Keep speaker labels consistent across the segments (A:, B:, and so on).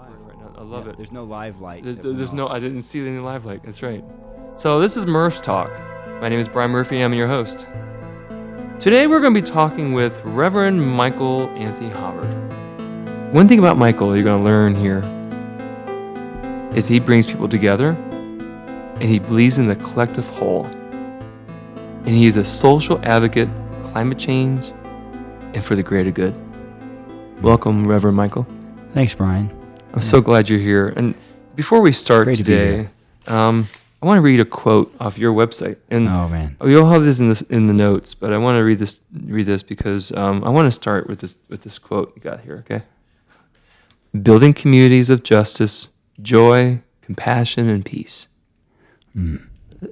A: Right now. I love it.
B: There's no live light.
A: There's no. I didn't see any live light. That's right. So this is Murph's Talk. My name is Brian Murphy. I'm your host. Today we're going to be talking with Reverend Michael Anthony Howard. One thing about Michael you're going to learn here is he brings people together, and he believes in the collective whole. And he is a social advocate for climate change and for the greater good. Welcome, Reverend Michael.
B: Thanks, Brian.
A: I'm so glad you're here. And before we start today, I want to read a quote off your website. And
B: oh man,
A: you'll have this in the notes, but I want to read this because I want to start with this quote you got here. Okay, building communities of justice, joy, compassion, and peace.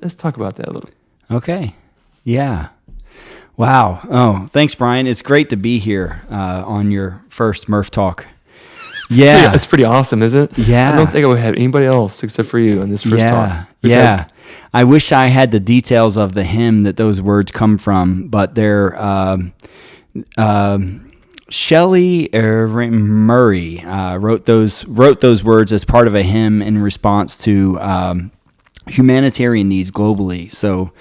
A: Let's talk about that a little.
B: Okay, yeah. Wow. Oh, thanks, Brian. It's great to be here on your first Murph Talk. Yeah.
A: It's pretty awesome, isn't it?
B: Yeah.
A: I don't think I would have anybody else except for you on this first talk.
B: Yeah. I wish I had the details of the hymn that those words come from, but they're Shelley Murray wrote those words as part of a hymn in response to humanitarian needs globally. So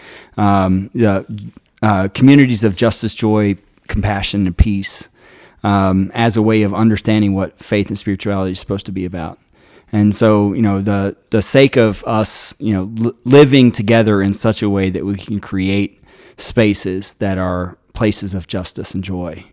B: communities of justice, joy, compassion, and peace. As a way of understanding what faith and spirituality is supposed to be about. And so, the sake of us, living together in such a way that we can create spaces that are places of justice and joy,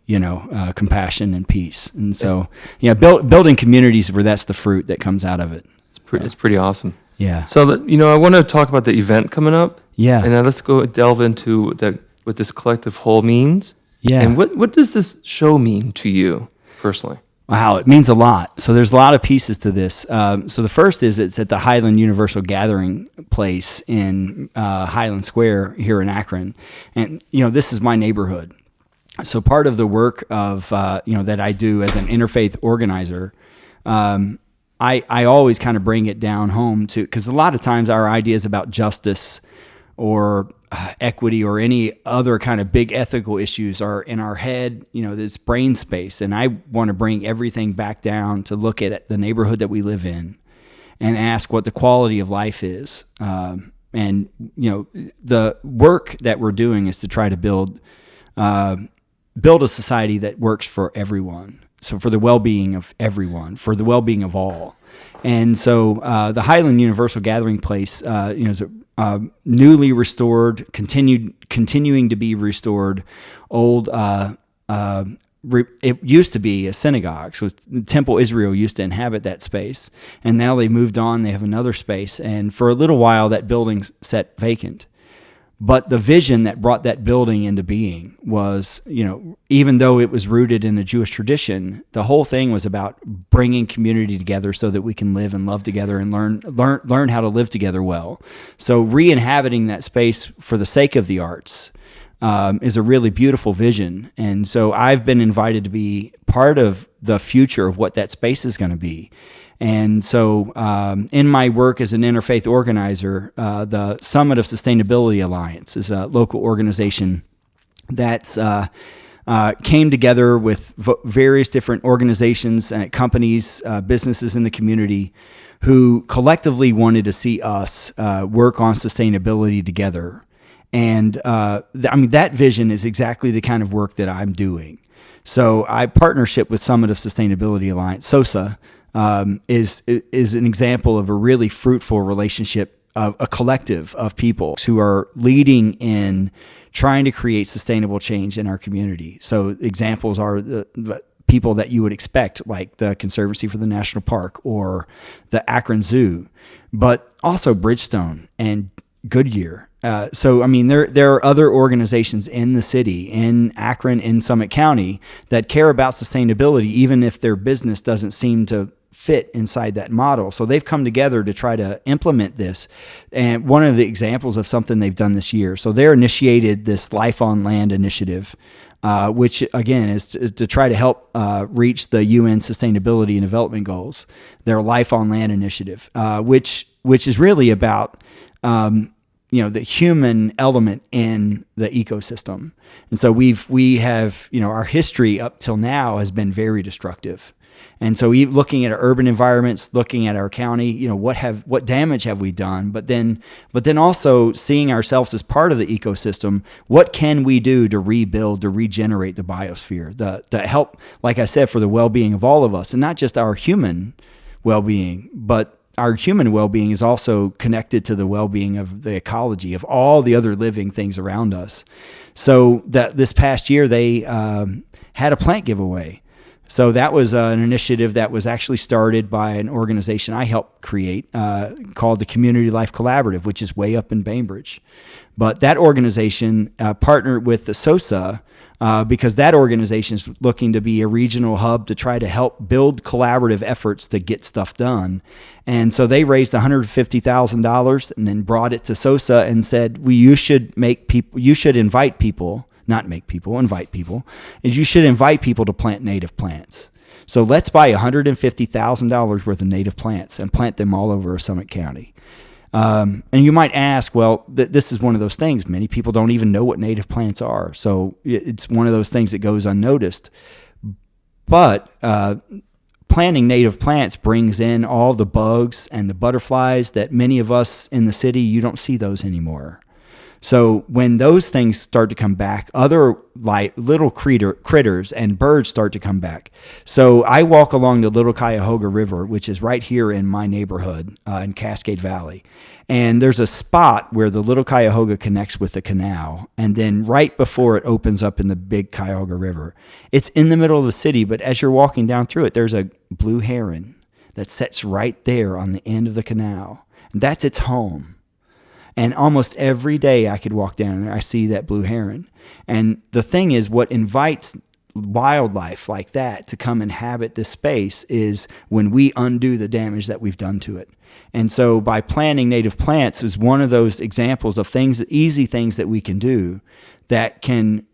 B: compassion and peace. And so, building communities where that's the fruit that comes out of it.
A: It's pretty awesome.
B: Yeah.
A: So, I want to talk about the event coming up.
B: Yeah.
A: And now let's go delve into what this collective whole means.
B: Yeah.
A: And what does this show mean to you personally?
B: Wow, it means a lot. So there's a lot of pieces to this. So the first is it's at the Highland Universal Gathering Place in Highland Square here in Akron. And, this is my neighborhood. So part of the work of, that I do as an interfaith organizer, I always kind of bring it down home to, because a lot of times our ideas about justice or equity or any other kind of big ethical issues are in our head, this brain space. And I want to bring everything back down to look at the neighborhood that we live in and ask what the quality of life is. And the work that we're doing is to try to build a society that works for everyone. So for the well-being of everyone, for the well-being of all. And so the Highland Universal Gathering Place, is a newly restored, continuing to be restored, old. It used to be a synagogue. So Temple Israel used to inhabit that space, and now they moved on. They have another space, and for a little while, that building's sat vacant. But the vision that brought that building into being was, even though it was rooted in a Jewish tradition, the whole thing was about bringing community together so that we can live and love together and learn how to live together well. So re-inhabiting that space for the sake of the arts is a really beautiful vision. And so I've been invited to be part of the future of what that space is going to be. And so in my work as an interfaith organizer, the Summit of Sustainability Alliance is a local organization that's came together with various different organizations, companies, businesses in the community who collectively wanted to see us work on sustainability together. And that vision is exactly the kind of work that I'm doing. So I partnership with Summit of Sustainability Alliance, SOSA, is an example of a really fruitful relationship of a collective of people who are leading in trying to create sustainable change in our community. So examples are the people that you would expect, like the Conservancy for the National Park or the Akron Zoo, but also Bridgestone and Goodyear. There are other organizations in the city, in Akron, in Summit County, that care about sustainability, even if their business doesn't seem to fit inside that model. So they've come together to try to implement this. And one of the examples of something they've done this year, so they initiated this Life on Land initiative, which again is to try to help reach the UN Sustainability and Development Goals. Their Life on Land initiative, which is really about the human element in the ecosystem. And so we have our history up till now has been very destructive. And so looking at our urban environments, looking at our county, what damage have we done? But then also seeing ourselves as part of the ecosystem. What can we do to rebuild, to regenerate the biosphere, to help, like I said, for the well-being of all of us, and not just our human well-being, but our human well-being is also connected to the well-being of the ecology, of all the other living things around us. So that this past year, they had a plant giveaway. So that was an initiative that was actually started by an organization I helped create called the Community Life Collaborative, which is way up in Bainbridge. But that organization partnered with the SOSA because that organization is looking to be a regional hub to try to help build collaborative efforts to get stuff done. And so they raised $150,000 and then brought it to SOSA and said, you should invite people. Not make people, invite people. And you should invite people to plant native plants. So let's buy $150,000 worth of native plants and plant them all over Summit County. And you might ask, well, this is one of those things. Many people don't even know what native plants are. So it's one of those things that goes unnoticed. But planting native plants brings in all the bugs and the butterflies that many of us in the city, you don't see those anymore. So when those things start to come back, other little critters and birds start to come back. So I walk along the Little Cuyahoga River, which is right here in my neighborhood in Cascade Valley. And there's a spot where the Little Cuyahoga connects with the canal. And then right before it opens up in the big Cuyahoga River, it's in the middle of the city. But as you're walking down through it, there's a blue heron that sits right there on the end of the canal. And that's its home. And almost every day I could walk down there, I see that blue heron. And the thing is, what invites wildlife like that to come inhabit this space is when we undo the damage that we've done to it. And so by planting native plants is one of those examples of easy things that we can do that can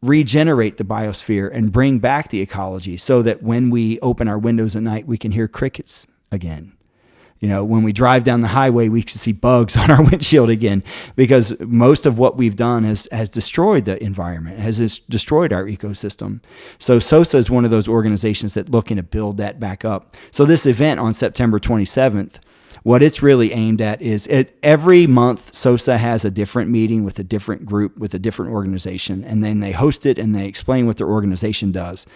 B: regenerate the biosphere and bring back the ecology so that when we open our windows at night, we can hear crickets again. When we drive down the highway, we can see bugs on our windshield again, because most of what we've done has destroyed the environment, has destroyed our ecosystem. So SOSA is one of those organizations that looking to build that back up. So this event on September 27th, what it's really aimed at is every month SOSA has a different meeting with a different group, with a different organization, and then they host it and they explain what their organization does.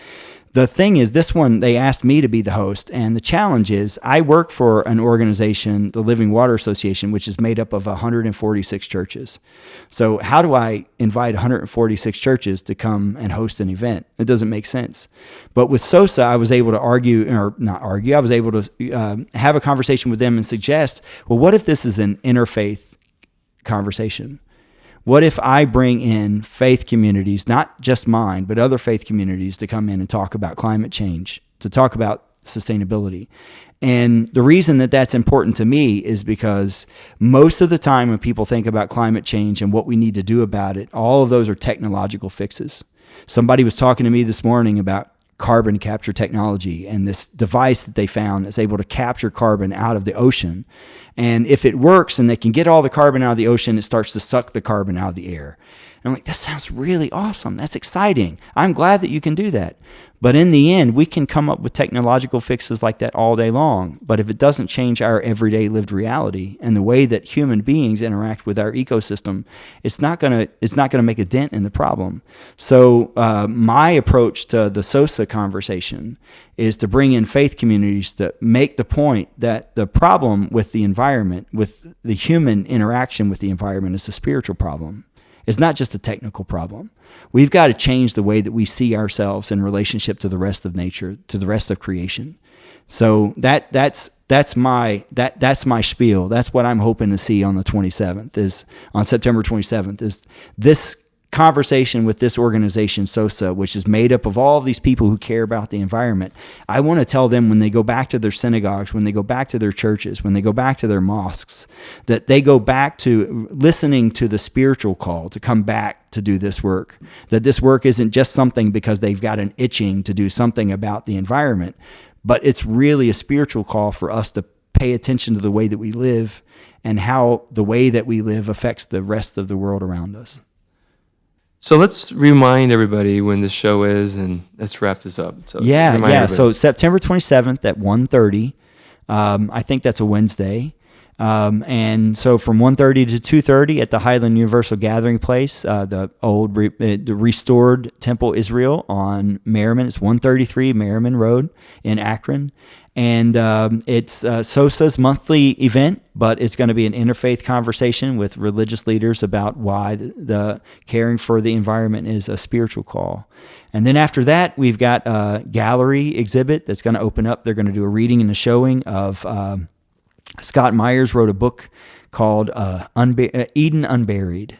B: The thing is, this one, they asked me to be the host, and the challenge is I work for an organization, the Living Water Association, which is made up of 146 churches. So how do I invite 146 churches to come and host an event? It doesn't make sense. But with SOSA, I was able to I was able to have a conversation with them and suggest, well, what if this is an interfaith conversation? What if I bring in faith communities, not just mine, but other faith communities to come in and talk about climate change, to talk about sustainability? And the reason that that's important to me is because most of the time when people think about climate change and what we need to do about it, all of those are technological fixes. Somebody was talking to me this morning about carbon capture technology and this device that they found that's able to capture carbon out of the ocean. And if it works and they can get all the carbon out of the ocean, it starts to suck the carbon out of the air. And I'm like, that sounds really awesome. That's exciting. I'm glad that you can do that. But in the end, we can come up with technological fixes like that all day long. But if it doesn't change our everyday lived reality and the way that human beings interact with our ecosystem, it's not gonna make a dent in the problem. So my approach to the SOSA conversation is to bring in faith communities to make the point that the problem with the environment, with the human interaction with the environment, is a spiritual problem. It's not just a technical problem. We've got to change the way that we see ourselves in relationship to the rest of nature, to the rest of creation. So that's my spiel. That's what I'm hoping to see on the 27th, is on September 27th, is this conversation with this organization, SOSA, which is made up of all of these people who care about the environment. I want to tell them when they go back to their synagogues, when they go back to their churches, when they go back to their mosques, that they go back to listening to the spiritual call to come back to do this work. That this work isn't just something because they've got an itching to do something about the environment, but it's really a spiritual call for us to pay attention to the way that we live and how the way that we live affects the rest of the world around us.
A: So let's remind everybody when this show is, and let's wrap this up. So
B: Yeah.
A: remind everybody.
B: So September 27th at 1:30. I think that's a Wednesday. And so from 1:30 to 2:30 at the Highland Universal Gathering Place, the old the restored Temple Israel on Merriman. It's 133 Merriman Road in Akron. And it's SOSA's monthly event, but it's going to be an interfaith conversation with religious leaders about why the caring for the environment is a spiritual call. And then after that, we've got a gallery exhibit that's going to open up. They're going to do a reading and a showing of Scott Myers wrote a book called Eden Unburied,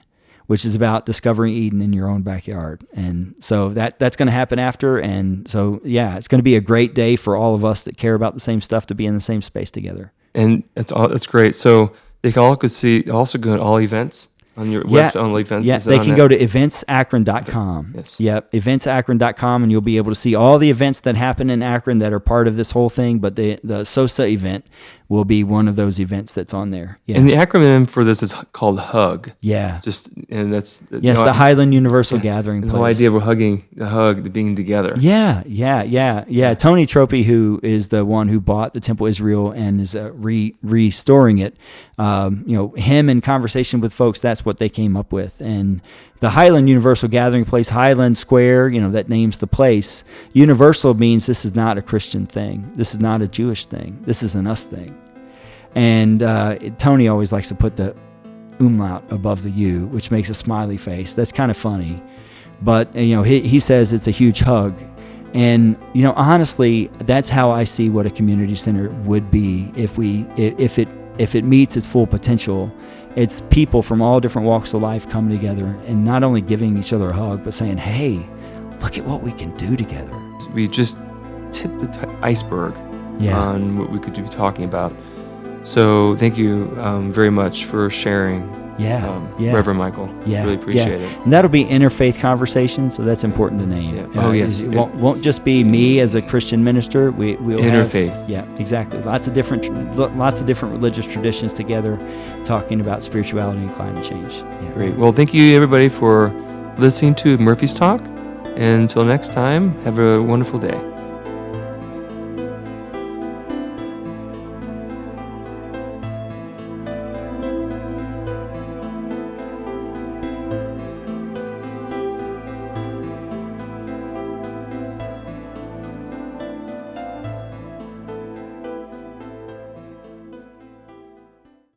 B: which is about discovering Eden in your own backyard. And so that's going to happen after. And so, yeah, it's going to be a great day for all of us that care about the same stuff to be in the same space together.
A: And that's great. So they can also go to all events on your website, on events.
B: Yeah, they can go to eventsakron.com.
A: Yes.
B: Yep, eventsakron.com, and you'll be able to see all the events that happen in Akron that are part of this whole thing. But the SOSA event will be one of those events that's on there. Yeah.
A: And the acronym for this is called HUG.
B: Yeah.
A: That's
B: the Highland Universal Gathering Place.
A: The whole idea of the being together.
B: Yeah. Tony Tropey, who is the one who bought the Temple Israel and is restoring it, him in conversation with folks, that's what they came up with. And the Highland Universal Gathering Place, Highland Square, that names the place. Universal means this is not a Christian thing. This is not a Jewish thing. This is an us thing. And Tony always likes to put the umlaut above the U, which makes a smiley face. That's kind of funny. But, he says it's a huge hug. And, honestly, that's how I see what a community center would be if it meets its full potential. It's people from all different walks of life coming together and not only giving each other a hug, but saying, hey, look at what we can do together.
A: We just tipped the iceberg on what we could be talking about. So thank you very much for sharing, Reverend Michael. Yeah, really appreciate it.
B: And that'll be interfaith conversation, so that's important to name.
A: Yeah. Yes.
B: It won't just be me as a Christian minister. We'll
A: interfaith.
B: Yeah, exactly. Lots of different religious traditions together, talking about spirituality and climate change. Yeah.
A: Great. Well, thank you everybody for listening to Murphy's Talk. And until next time, have a wonderful day.